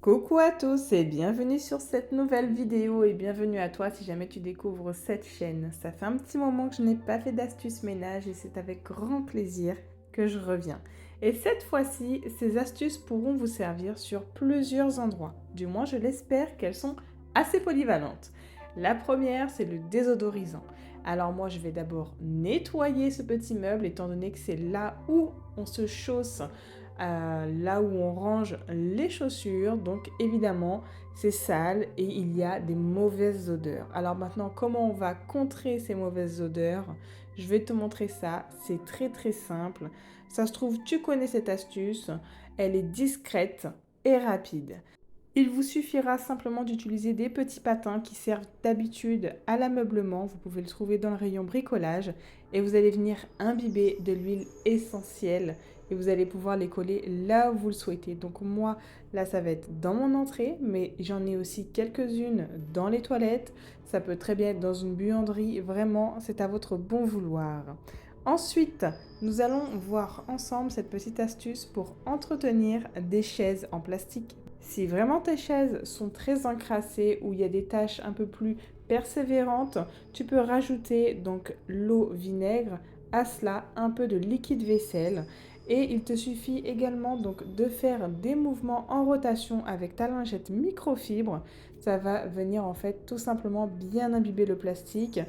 Coucou à tous et bienvenue sur cette nouvelle vidéo et bienvenue à toi si jamais tu découvres cette chaîne. Ça fait un petit moment que je n'ai pas fait d'astuces ménage et c'est avec grand plaisir que je reviens. Et cette fois-ci, ces astuces pourront vous servir sur plusieurs endroits. Du moins, je l'espère qu'elles sont assez polyvalentes. La première, c'est le désodorisant. Alors moi, je vais d'abord nettoyer ce petit meuble étant donné que c'est là où on se chausse là où on range les chaussures. Donc évidemment, c'est sale et il y a des mauvaises odeurs. Alors maintenant, comment on va contrer ces mauvaises odeurs? Je vais te montrer ça. C'est très très simple. Ça se trouve, tu connais cette astuce. Elle est discrète et rapide. Il vous suffira simplement d'utiliser des petits patins qui servent d'habitude à l'ameublement. Vous pouvez le trouver dans le rayon bricolage et vous allez venir imbiber de l'huile essentielle et vous allez pouvoir les coller là où vous le souhaitez. Donc moi, là, ça va être dans mon entrée, mais j'en ai aussi quelques-unes dans les toilettes. Ça peut très bien être dans une buanderie. Vraiment, c'est à votre bon vouloir. Ensuite, nous allons voir ensemble cette petite astuce pour entretenir des chaises en plastique. Si vraiment tes chaises sont très encrassées ou il y a des taches un peu plus persévérantes, tu peux rajouter donc l'eau vinaigre, à cela un peu de liquide vaisselle et il te suffit également donc de faire des mouvements en rotation avec ta lingette microfibre. Ça va venir en fait tout simplement bien imbiber le plastique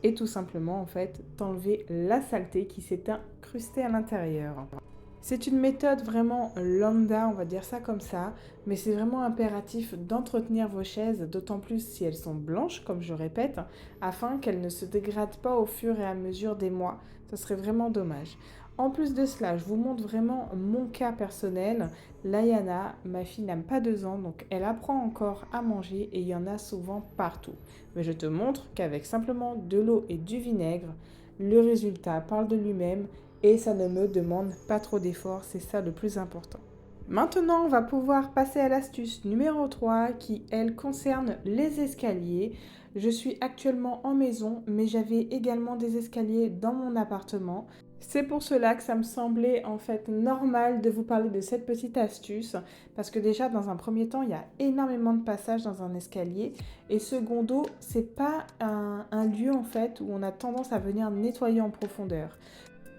et tout simplement en fait t'enlever la saleté qui s'est incrustée à l'intérieur. C'est une méthode vraiment lambda, on va dire ça comme ça, mais c'est vraiment impératif d'entretenir vos chaises, d'autant plus si elles sont blanches, comme je répète, afin qu'elles ne se dégradent pas au fur et à mesure des mois. Ce serait vraiment dommage. En plus de cela, je vous montre vraiment mon cas personnel. Layana, ma fille n'a pas 2 ans, donc elle apprend encore à manger et il y en a souvent partout. Mais je te montre qu'avec simplement de l'eau et du vinaigre, le résultat parle de lui-même et ça ne me demande pas trop d'efforts, c'est ça le plus important. Maintenant, on va pouvoir passer à l'astuce numéro 3 qui, elle, concerne les escaliers. Je suis actuellement en maison, mais j'avais également des escaliers dans mon appartement. C'est pour cela que ça me semblait en fait normal de vous parler de cette petite astuce, parce que déjà dans un premier temps, il y a énormément de passages dans un escalier, et secondo, c'est pas un lieu en fait où on a tendance à venir nettoyer en profondeur.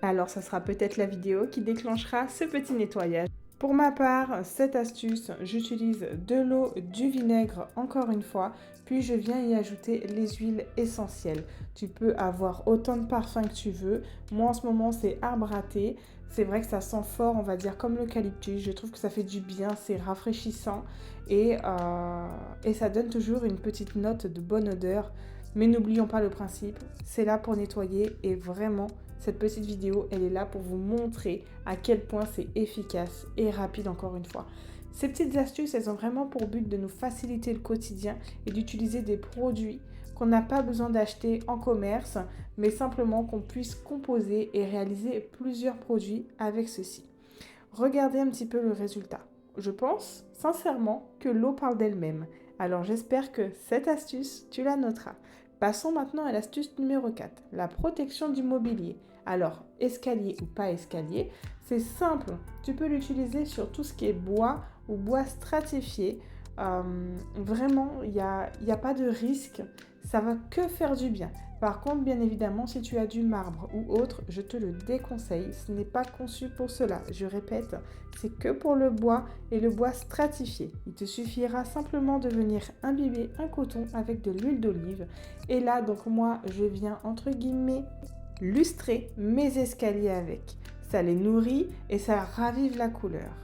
Alors, ça sera peut-être la vidéo qui déclenchera ce petit nettoyage. Pour ma part, cette astuce, j'utilise de l'eau, du vinaigre encore une fois, puis je viens y ajouter les huiles essentielles. Tu peux avoir autant de parfums que tu veux. Moi, en ce moment, c'est arbre à thé. C'est vrai que ça sent fort, on va dire, comme l'eucalyptus. Je trouve que ça fait du bien, c'est rafraîchissant et ça donne toujours une petite note de bonne odeur. Mais n'oublions pas le principe, c'est là pour nettoyer et vraiment, cette petite vidéo, elle est là pour vous montrer à quel point c'est efficace et rapide encore une fois. Ces petites astuces, elles ont vraiment pour but de nous faciliter le quotidien et d'utiliser des produits qu'on n'a pas besoin d'acheter en commerce, mais simplement qu'on puisse composer et réaliser plusieurs produits avec ceci. Regardez un petit peu le résultat. Je pense sincèrement que l'eau parle d'elle-même. Alors j'espère que cette astuce, tu la noteras. Passons maintenant à l'astuce numéro 4, la protection du mobilier. Alors, escalier ou pas escalier, c'est simple. Tu peux l'utiliser sur tout ce qui est bois ou bois stratifié. Vraiment, il n'y a pas de risque. Ça va que faire du bien. Par contre, bien évidemment, si tu as du marbre ou autre, je te le déconseille. Ce n'est pas conçu pour cela. Je répète, c'est que pour le bois et le bois stratifié. Il te suffira simplement de venir imbiber un coton avec de l'huile d'olive. Et là, donc moi, je viens entre guillemets lustrer mes escaliers avec. Ça les nourrit et ça ravive la couleur.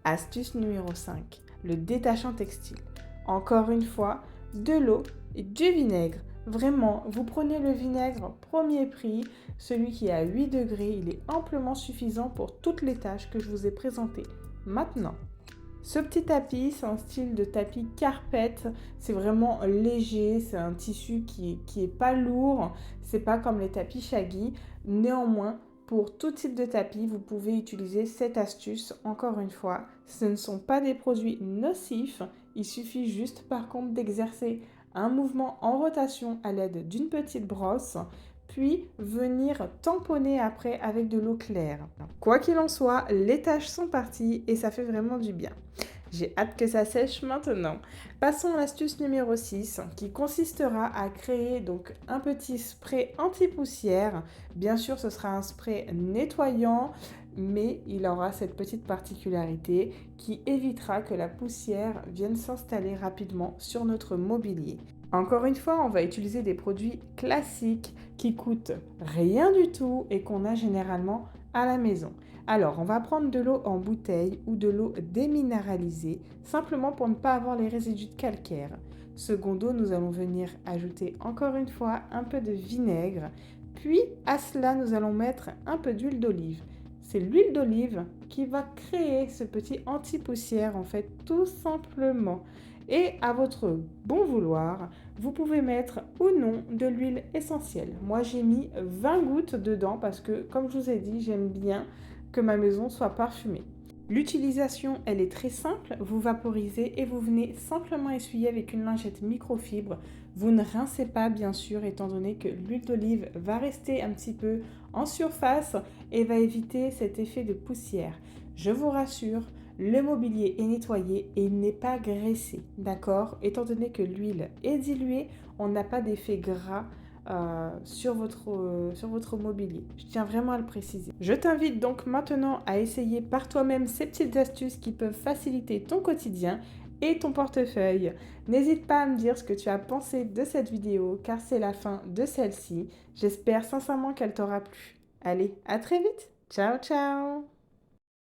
Astuce numéro 5, le détachant textile. Encore une fois, de l'eau et du vinaigre. Vraiment, vous prenez le vinaigre premier prix, celui qui est à 8 degrés, il est amplement suffisant pour toutes les tâches que je vous ai présentées. Maintenant, ce petit tapis, c'est un style de tapis carpette, c'est vraiment léger, c'est un tissu qui est pas lourd, c'est pas comme les tapis shaggy. Néanmoins, pour tout type de tapis, vous pouvez utiliser cette astuce. Encore une fois, ce ne sont pas des produits nocifs, il suffit juste par contre d'exercer un mouvement en rotation à l'aide d'une petite brosse, puis venir tamponner après avec de l'eau claire. Quoi qu'il en soit, les tâches sont parties et ça fait vraiment du bien. J'ai hâte que ça sèche maintenant. Passons à l'astuce numéro 6 qui consistera à créer donc un petit spray anti-poussière. Bien sûr, ce sera un spray nettoyant, mais il aura cette petite particularité qui évitera que la poussière vienne s'installer rapidement sur notre mobilier. Encore une fois, on va utiliser des produits classiques qui coûtent rien du tout et qu'on a généralement à la maison. Alors, on va prendre de l'eau en bouteille ou de l'eau déminéralisée, simplement pour ne pas avoir les résidus de calcaire. Secondo, nous allons venir ajouter encore une fois un peu de vinaigre. Puis, à cela, nous allons mettre un peu d'huile d'olive. C'est l'huile d'olive qui va créer ce petit anti-poussière, en fait, tout simplement. Et à votre bon vouloir, vous pouvez mettre ou non de l'huile essentielle. Moi, j'ai mis 20 gouttes dedans parce que, comme je vous ai dit, j'aime bien que ma maison soit parfumée. L'utilisation, elle est très simple. Vous vaporisez et vous venez simplement essuyer avec une lingette microfibre. Vous ne rincez pas, bien sûr, étant donné que l'huile d'olive va rester un petit peu en surface et va éviter cet effet de poussière. Je vous rassure, le mobilier est nettoyé et il n'est pas graissé, d'accord? Étant donné que l'huile est diluée, on n'a pas d'effet gras sur votre mobilier. Je tiens vraiment à le préciser. Je t'invite donc maintenant à essayer par toi-même ces petites astuces qui peuvent faciliter ton quotidien et ton portefeuille. N'hésite pas à me dire ce que tu as pensé de cette vidéo car c'est la fin de celle-ci. J'espère sincèrement qu'elle t'aura plu. Allez, à très vite. Ciao, ciao!